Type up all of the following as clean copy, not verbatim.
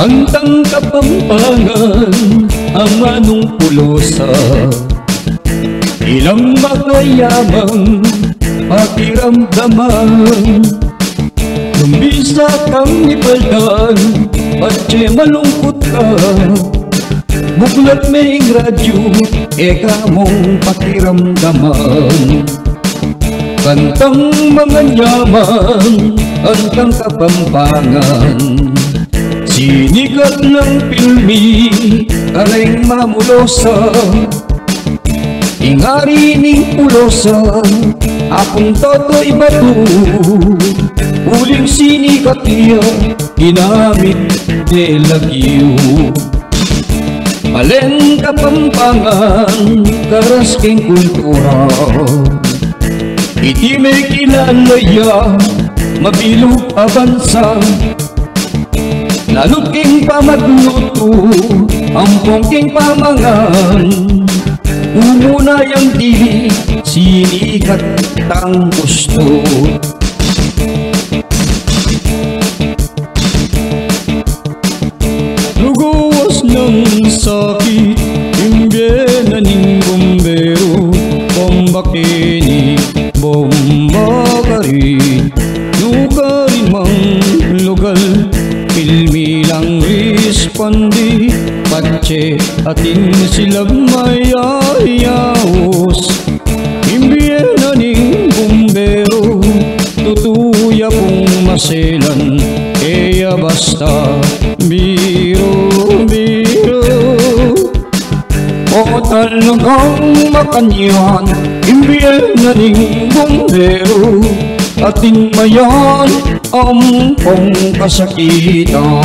Antang Kapampangan ang anong pulosa, ilang makayamang pakiramdaman. Lumbisa kang ipaldan at malungkot ka, buklat may radyo, eka mong pakiramdaman. Kantang mga yaman, antang Kapampangan, sinigat ng pilmi, karing mamulosa. Ingari ning pulosa, akong toto'y bato, uling sinigat niya, ginamit delagyo. Aleng Kapampangan, karas king kultura, iti may kinalaya, mabilog abansa. Lalot king pamagluto, ampong king pamangan, umunay ang dili, sinikat ang gusto. Lugawas ng sakit, imbyenan ning bombero, bomba kini, bomba ka rin, nukarin mang lugal, pilmi lang respondi, patse atin sila mayayawos. Imbyenan ning bombero, tutuya kong maselan, kaya basta biro-biro. O talagang makanyan, imbyenan ning bombero, ating mayan ampong kasakitan.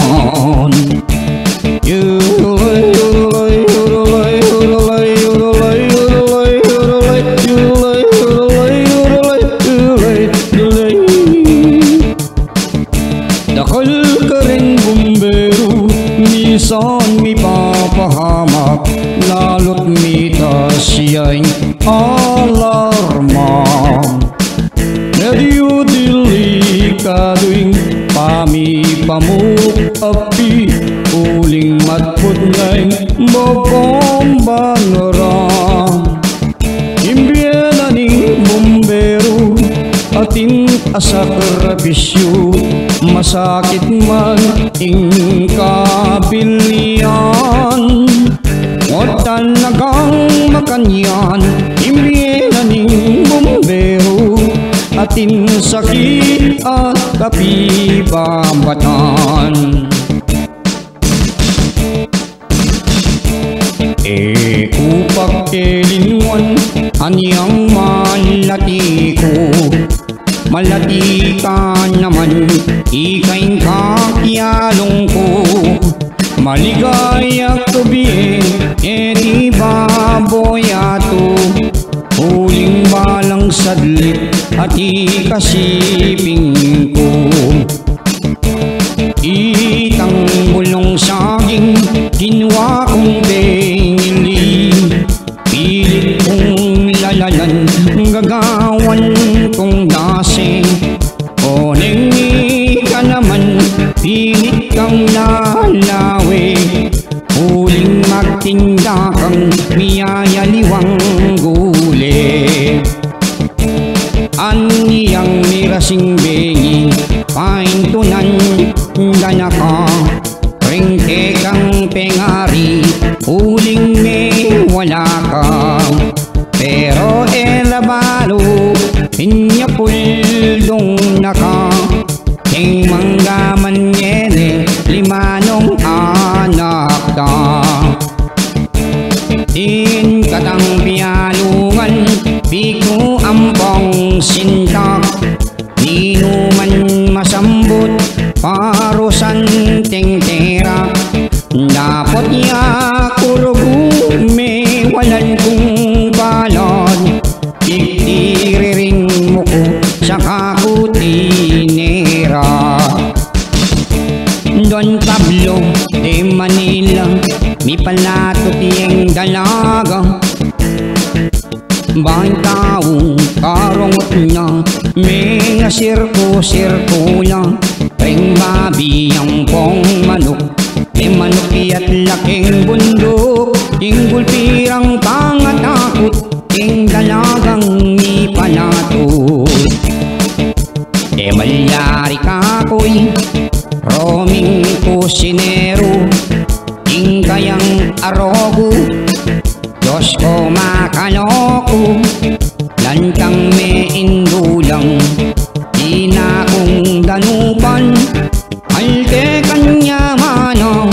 Dakal ka rin bombero, minsan mi papahamak, lalot mita siya'y alarma. Radio delikado'y pamuk-api, uling matput nga'y babomba ngarang. Imbyenan ning bombero, ating asakarbisyo, masakit man ing kabilyan. O talagang makanyan, imbyenan ning bombero, atin sakit at kapibabatan. Upak kelinwan, anyang malati ko, malati ka naman, ika'y kakyalong ko. Maligaya kabi, edi baboyato, huling balang sadlit, at ikasiping ko. Itang bulong saging, kinuha kong bengili, pilit kong lalalan, gagawan kong dasing. O nengi ka naman, pilit kang lalawi, huling magtinda kang miyayaliwang guli. Aniyang mirasing bengi, paintunan ganaka, ringke kang pengari, huling may wala ka. Pero elabalo, inyapuldong naka, ting manggaman yene, limanong anak ka. Din katang pialungan, piku ampong sintak, ninuman masambut, parusan tengtera. Dapat niya kurugu, may walan kong balon, itiriring mo ko sa kakutinera. Don Pablo de Manila, mi palato tiyeng dalaga, bang taong karongot na, may nga sirko-sirko lang, ring babi ang pong manok, manukiat laking bundok, inggol pirang pangatakot, ing dalagang ipanatot. Malyari kakoy, roming kusinero, ing kayang arogo, Diyos ko makaloko, lantang may indulang, di na kong danupan, halte kanya mano,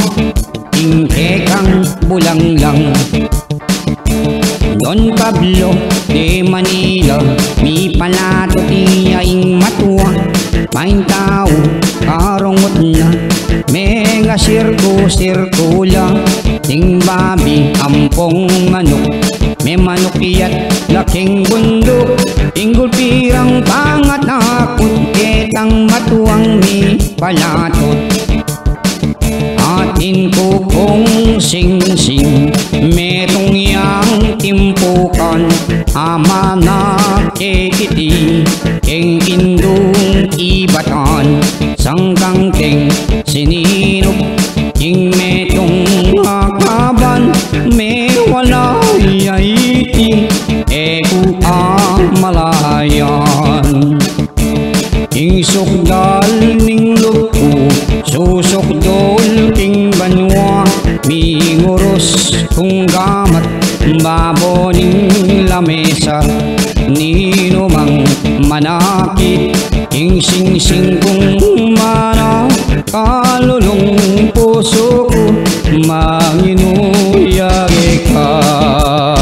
ing kang bulang lang. Don Pablo de Manila, mi palato tiyaing matua, maing tao karongot na, mega sirko-sirkula, ting babi ampong manok, may manukiyat laking bundok, inggol pirang pangatakot, ketang matuang mi palatot. Atin ko kong sing-sing, metong yang timpukan, ama na kekiti, keng indong ibatan, sangkang keng sininop, king metong akaban, me wala yaiti, eku amalayan. King sukdal ning lupo, susukdol king banwa, mingurus kung gamat, baboning lamesa, ninumang manakit, king sing-sing kung mana, kalulong puso ko, manginuyagi ka.